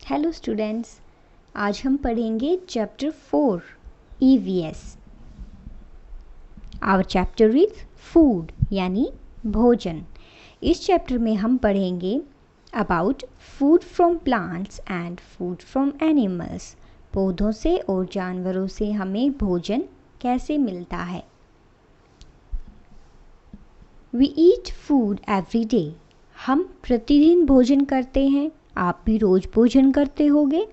Hello students, आज हम पढ़ेंगे chapter 4 EVS। Our chapter is food यानी भोजन। इस चैप्टर में हम पढ़ेंगे about food from plants and food from animals. पौधों से और जानवरों से हमें भोजन कैसे मिलता है। We eat food every day. हम प्रतिदिन भोजन करते हैं। आप भी रोज भोजन करते होंगे।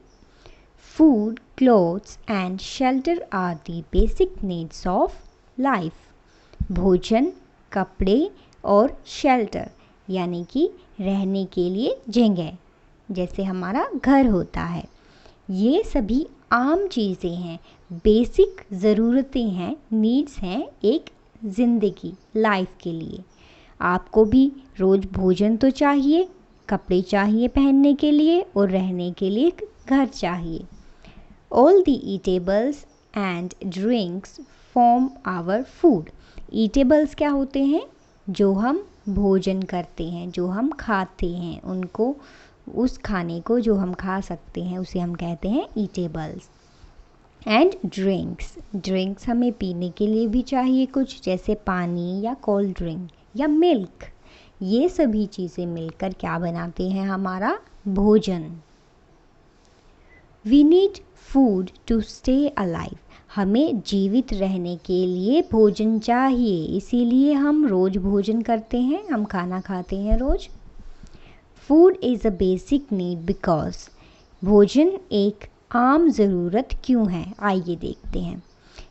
Food, clothes and shelter are the basic needs of life. भोजन, कपड़े और शेल्टर यानी कि रहने के लिए जगह, जैसे हमारा घर होता है, ये सभी आम चीज़ें हैं, बेसिक ज़रूरतें हैं, नीड्स हैं एक ज़िंदगी लाइफ के लिए। आपको भी रोज़ भोजन तो चाहिए, कपड़े चाहिए पहनने के लिए और रहने के लिए एक घर चाहिए। All the eatables and drinks form our food. Eatables क्या होते हैं? जो हम भोजन करते हैं, जो हम खाते हैं, उनको, उस खाने को जो हम खा सकते हैं उसे हम कहते हैं ईटेबल्स। एंड ड्रिंक्स हमें पीने के लिए भी चाहिए कुछ, जैसे पानी या कोल्ड ड्रिंक या मिल्क। ये सभी चीज़ें मिलकर क्या बनाते हैं? हमारा भोजन। We need food to stay alive. हमें जीवित रहने के लिए भोजन चाहिए, इसीलिए हम रोज़ भोजन करते हैं, हम खाना खाते हैं रोज़। Food is a basic need because. भोजन एक आम ज़रूरत क्यों है? आइए देखते हैं।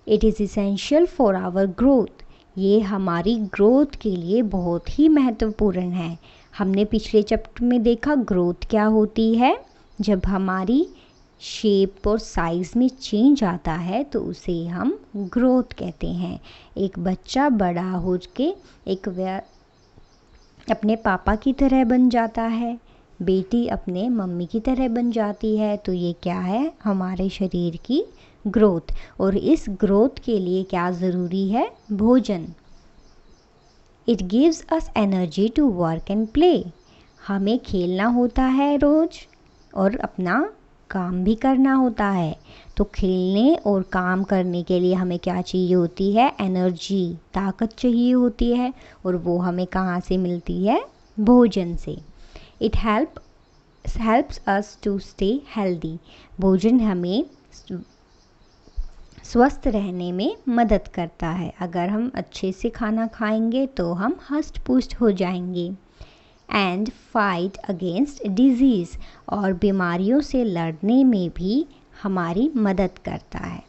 It is essential for our growth. ये हमारी ग्रोथ के लिए बहुत ही महत्वपूर्ण है। हमने पिछले चैप्टर में देखा ग्रोथ क्या होती है। जब हमारी शेप और साइज़ में चेंज आता है तो उसे हम ग्रोथ कहते हैं। एक बच्चा बड़ा हो के अपने पापा की तरह बन जाता है, बेटी अपने मम्मी की तरह बन जाती है, तो ये क्या है? हमारे शरीर की ग्रोथ। और इस ग्रोथ के लिए क्या ज़रूरी है? भोजन। It gives us energy to work and play. हमें खेलना होता है रोज़ और अपना काम भी करना होता है। तो खेलने और काम करने के लिए हमें क्या चाहिए होती है? एनर्जी, ताकत चाहिए होती है। और वो हमें कहाँ से मिलती है? भोजन से। It helps us to stay healthy. भोजन हमें स्वस्थ रहने में मदद करता है। अगर हम अच्छे से खाना खाएंगे तो हम हष्ट पुष्ट हो जाएंगे। And fight against disease. और बीमारियों से लड़ने में भी हमारी मदद करता है।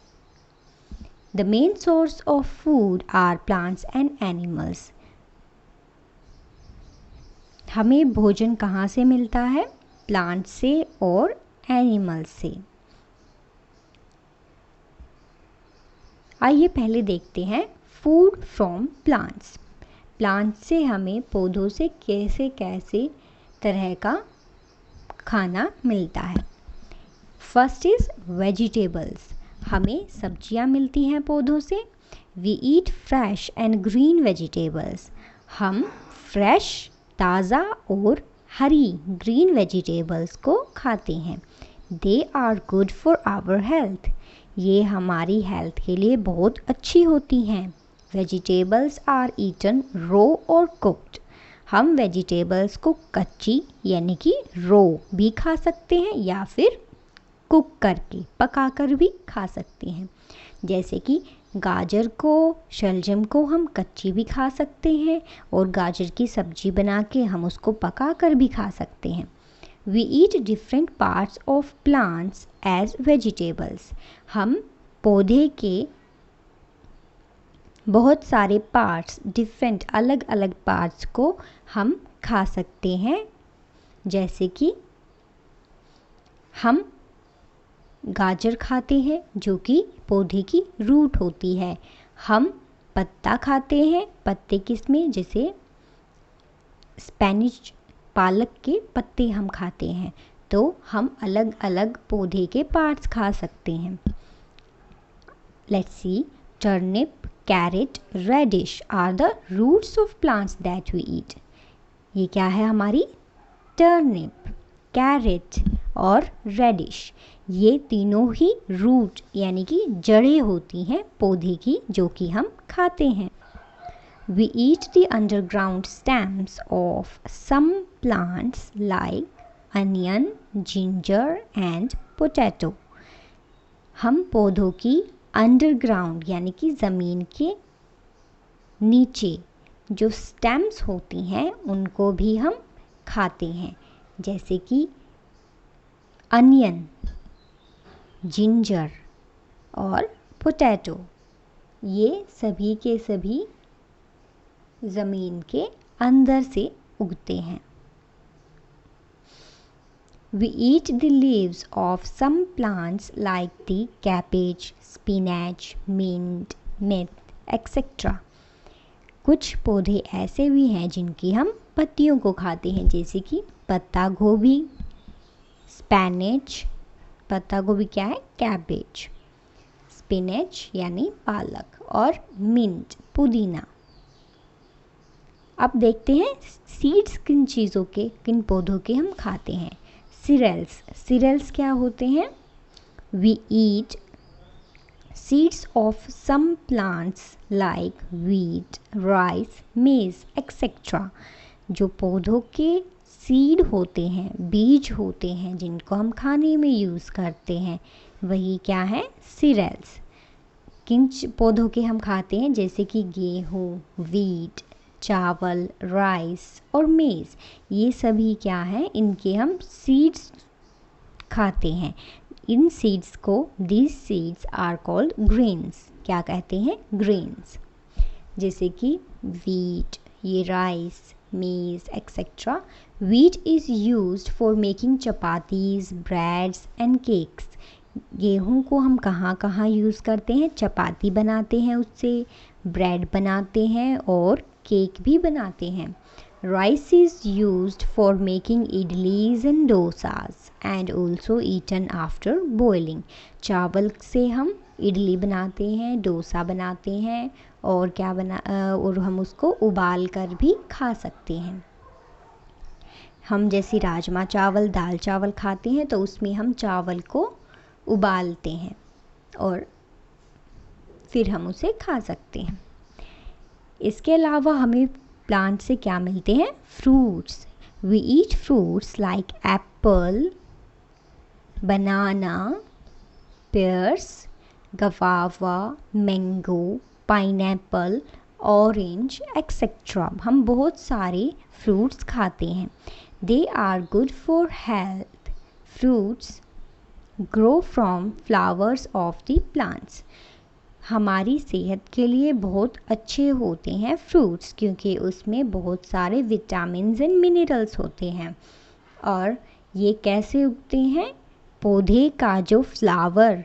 The main source of food are plants and animals. हमें भोजन कहाँ से मिलता है? प्लांट से और एनिमल्स से। आइए पहले देखते हैं फूड फ्रॉम प्लांट्स। प्लांट्स से हमें, पौधों से कैसे कैसे तरह का खाना मिलता है। First is vegetables. हमें सब्जियां मिलती हैं पौधों से। We eat fresh and green vegetables. हम फ्रेश, ताज़ा और हरी ग्रीन वेजिटेबल्स को खाते हैं। They are good for our health. ये हमारी हेल्थ के लिए बहुत अच्छी होती हैं। वेजिटेबल्स आर ईटन रो और कुक्ड। हम वेजिटेबल्स को कच्ची यानी कि रो भी खा सकते हैं या फिर कुक करके, पकाकर भी खा सकते हैं। जैसे कि गाजर को, शलजम को हम कच्ची भी खा सकते हैं और गाजर की सब्जी बना के हम उसको पकाकर भी खा सकते हैं। We eat different parts of plants as vegetables. हम पौधे के बहुत सारे पार्ट्स, डिफरेंट अलग अलग पार्ट्स को हम खा सकते हैं। जैसे कि हम गाजर खाते हैं जो कि पौधे की रूट होती है। हम पत्ता खाते हैं, पत्ते किसमें? जैसे स्पेनिश, पालक के पत्ते हम खाते हैं। तो हम अलग अलग पौधे के पार्ट्स खा सकते हैं। Let's see, turnip, carrot, radish are the roots of plants that we eat. ये क्या है? हमारी टर्निप, कैरेट और रेडिश। ये तीनों ही रूट यानी कि जड़ें होती हैं पौधे की, जो कि हम खाते हैं। We eat the underground stems of some plants like onion, ginger and potato. हम पौधों की अंडरग्राउंड यानी कि ज़मीन के नीचे जो स्टेम्स होती हैं उनको भी हम खाते हैं, जैसे कि अनियन, जिंजर और पोटैटो। ये सभी के सभी ज़मीन के अंदर से उगते हैं। We eat the leaves of some plants like the cabbage, spinach, mint, etc. कुछ पौधे ऐसे भी हैं जिनकी हम पत्तियों को खाते हैं, जैसे कि पत्ता गोभी, स्पैनिच, पत्ता गोभी क्या है, कैबेज, स्पिनच यानी पालक और मिंट, पुदीना। अब देखते हैं सीड्स किन चीज़ों के, किन पौधों के हम खाते हैं। सीरियल्स क्या होते हैं? We eat seeds of some plants like wheat, rice, maize etcetera. जो पौधों के सीड होते हैं, बीज होते हैं, जिनको हम खाने में यूज़ करते हैं, वही क्या है, सीरियल्स। किन पौधों के हम खाते हैं? जैसे कि गेहूँ, वीट, चावल, राइस और मेज़, ये सभी क्या हैं, इनके हम सीड्स खाते हैं। इन सीड्स को, these seeds are called grains. क्या कहते हैं? ग्रेन्स। जैसे कि वीट, ये राइस, मेज़ etcetera. Wheat is used for making chapatis, breads and cakes. गेहूँ को हम कहाँ कहाँ यूज़ करते हैं? चपाती बनाते हैं उससे, ब्रेड बनाते हैं और केक भी बनाते हैं। Rice is used for making idlis and dosas and also eaten after boiling. चावल से हम इडली बनाते हैं, डोसा बनाते हैं और और हम उसको उबाल कर भी खा सकते हैं। हम जैसे राजमा चावल, दाल चावल खाते हैं तो उसमें हम चावल को उबालते हैं और फिर हम उसे खा सकते हैं। इसके अलावा हमें प्लांट से क्या मिलते हैं? Fruits. We eat fruits like apple, banana, pears, guava, mango, pineapple, orange etcetera. हम बहुत सारे फ्रूट्स खाते हैं। They are good for health. Fruits grow from flowers of the plants. हमारी सेहत के लिए बहुत अच्छे होते हैं फ्रूट्स, क्योंकि उसमें बहुत सारे विटामिन्स एंड मिनरल्स होते हैं। और ये कैसे उगते हैं? पौधे का जो फ्लावर,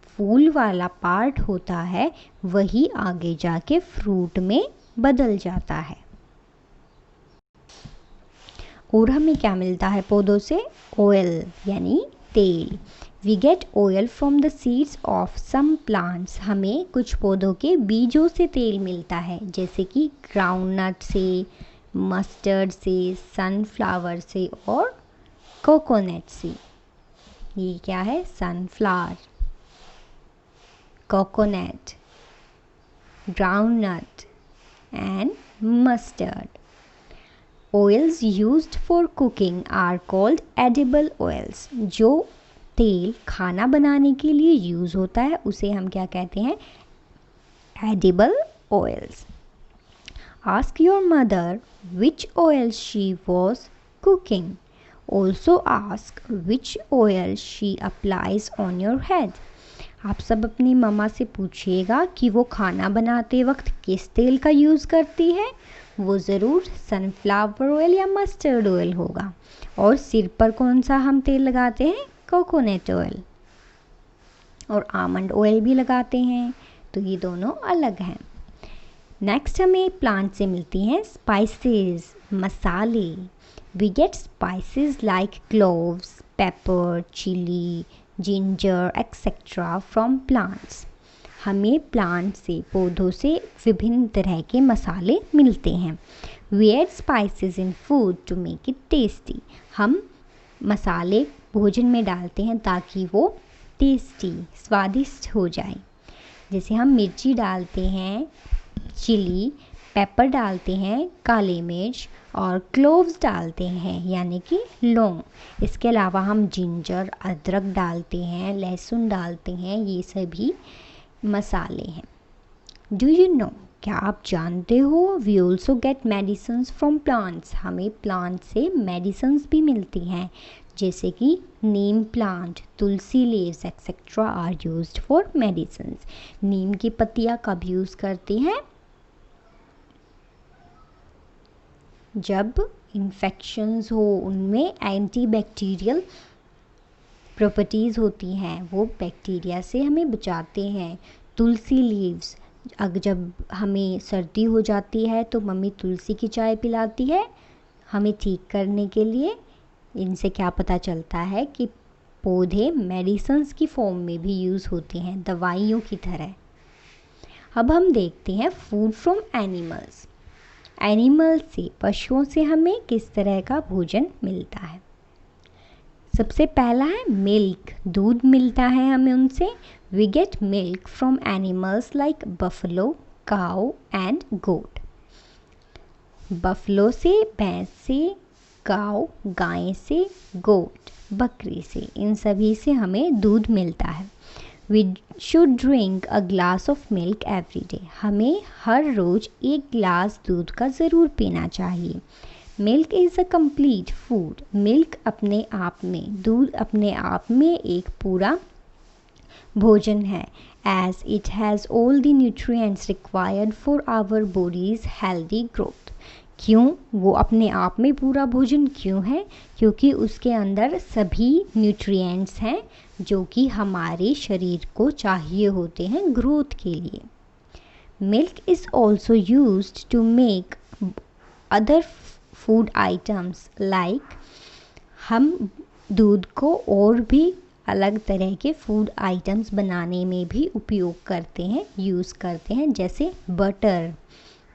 फूल वाला पार्ट होता है, वही आगे जाके फ्रूट में बदल जाता है। और हमें क्या मिलता है पौधों से? ऑयल यानी तेल। We get oil from the seeds of some plants. हमें कुछ पौधों के बीजों से तेल मिलता है, जैसे कि ग्राउंडनट से, मस्टर्ड से, सनफ्लावर से और कोकोनट से। ये क्या है? Sunflower, coconut, groundnut and mustard. Oils used for cooking are called edible oils. जो तेल खाना बनाने के लिए यूज़ होता है उसे हम क्या कहते हैं? Edible oils. Ask your mother which oil she was cooking. Also ask which oil she applies on your head. आप सब अपनी मम्मा से पूछिएगा कि वो खाना बनाते वक्त किस तेल का यूज़ करती है। वो ज़रूर सनफ्लावर ऑयल या मस्टर्ड ऑयल होगा। और सिर पर कौन सा हम तेल लगाते हैं? Coconut oil. और आमंड ऑयल भी लगाते हैं, तो ये दोनों अलग हैं। नेक्स्ट हमें प्लांट से मिलती हैं स्पाइसेस, मसाले। We get spices like cloves, pepper, chilli, ginger etcetera from plants. हमें प्लांट से, पौधों से विभिन्न तरह के मसाले मिलते हैं। We add spices in food to make it tasty. हम मसाले भोजन में डालते हैं ताकि वो टेस्टी स्वादिष्ट हो जाए। जैसे हम मिर्ची डालते हैं, चिली, पेपर डालते हैं, काली मिर्च, और क्लोव्स डालते हैं यानी कि लौंग। इसके अलावा हम जिंजर, अदरक डालते हैं, लहसुन डालते हैं, ये सभी मसाले हैं। डू यू नो, क्या आप जानते हो, we also get medicines from plants, हमें प्लांट से मेडिसिन्स भी मिलती हैं, जैसे कि neem plant, tulsi leaves etcetera are used for medicines. नीम की पत्तियाँ कब यूज़ करते हैं? जब इन्फेक्शंस हो, उनमें एंटीबैक्टीरियल प्रॉपर्टीज़ होती हैं, वो बैक्टीरिया से हमें बचाते हैं। तुलसी लीव्स, जब हमें सर्दी हो जाती है तो मम्मी तुलसी की चाय पिलाती है हमें ठीक करने के लिए। इनसे क्या पता चलता है कि पौधे मेडिसिन्स की फॉर्म में भी यूज़ होते हैं, दवाइयों की तरह। अब हम देखते हैं फूड फ्रॉम एनिमल्स। एनिमल से, पशुओं से हमें किस तरह का भोजन मिलता है। सबसे पहला है मिल्क, दूध मिलता है हमें उनसे। We get milk from animals like buffalo, cow and goat. Buffalo से, भैंस से, काऊ गाय से, गोट बकरी से, इन सभी से हमें दूध मिलता है। We should drink a glass of milk every day. हमें हर रोज़ एक गिलास दूध का ज़रूर पीना चाहिए। Milk is a complete food. Milk अपने आप में, दूध अपने आप में एक पूरा भोजन है। As it has all the nutrients required for our body's healthy growth. क्यों वो अपने आप में पूरा भोजन क्यों है? क्योंकि उसके अंदर सभी न्यूट्रिएंट्स हैं जो कि हमारे शरीर को चाहिए होते हैं ग्रोथ के लिए। Milk is also used to make other food items like, हम दूध को और भी अलग तरह के फूड आइटम्स बनाने में भी उपयोग करते हैं, यूज़ करते हैं। जैसे बटर,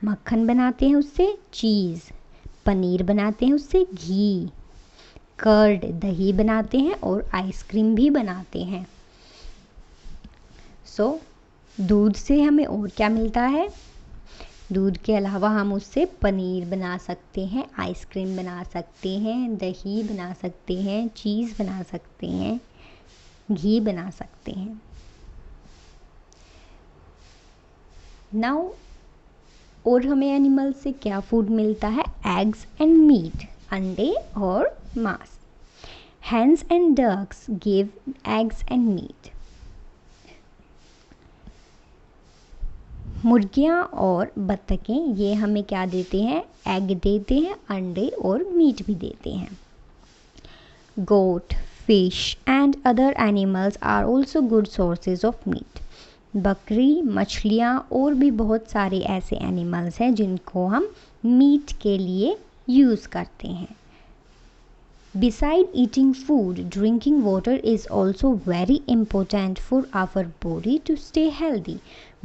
मक्खन बनाते हैं उससे, चीज़, पनीर बनाते हैं उससे, घी, कर्ड, दही बनाते हैं, और आइसक्रीम भी बनाते हैं। दूध से हमें और क्या मिलता है? दूध के अलावा हम उससे पनीर बना सकते हैं, आइसक्रीम बना सकते हैं, दही बना सकते हैं, चीज़ बना सकते हैं, घी बना सकते हैं। नाउ, और हमें एनिमल से क्या फूड मिलता है? एग्स एंड मीट, अंडे और मांस। Hens and ducks give eggs and meat. मुर्गियाँ और बत्तखें ये हमें क्या देते हैं? एग देते हैं, अंडे और मीट भी देते हैं। Goat, fish and other animals are also good sources of meat. बकरी, मछलियाँ और भी बहुत सारे ऐसे एनिमल्स हैं जिनको हम मीट के लिए यूज़ करते हैं। Beside eating food, drinking water is also very important for our body to stay healthy.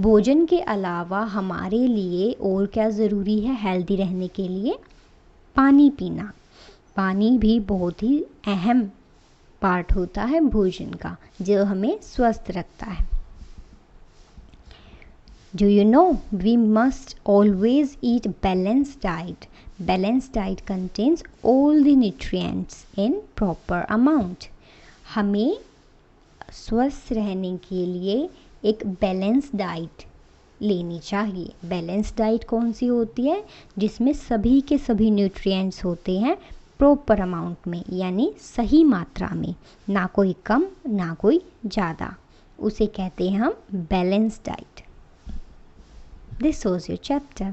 भोजन के अलावा हमारे लिए और क्या ज़रूरी है हेल्दी रहने के लिए? पानी पीना। पानी भी बहुत ही अहम पार्ट होता है भोजन का, जो हमें स्वस्थ रखता है। Do you know, we must always eat balanced diet. Balanced diet contains all the nutrients in proper amount. हमें स्वस्थ रहने के लिए एक बैलेंस डाइट लेनी चाहिए। बैलेंस डाइट कौन सी होती है? जिसमें सभी के सभी न्यूट्रिएंट्स होते हैं प्रॉपर अमाउंट में, यानी सही मात्रा में, ना कोई कम ना कोई ज़्यादा। उसे कहते हैं हम balance diet. This was your chapter.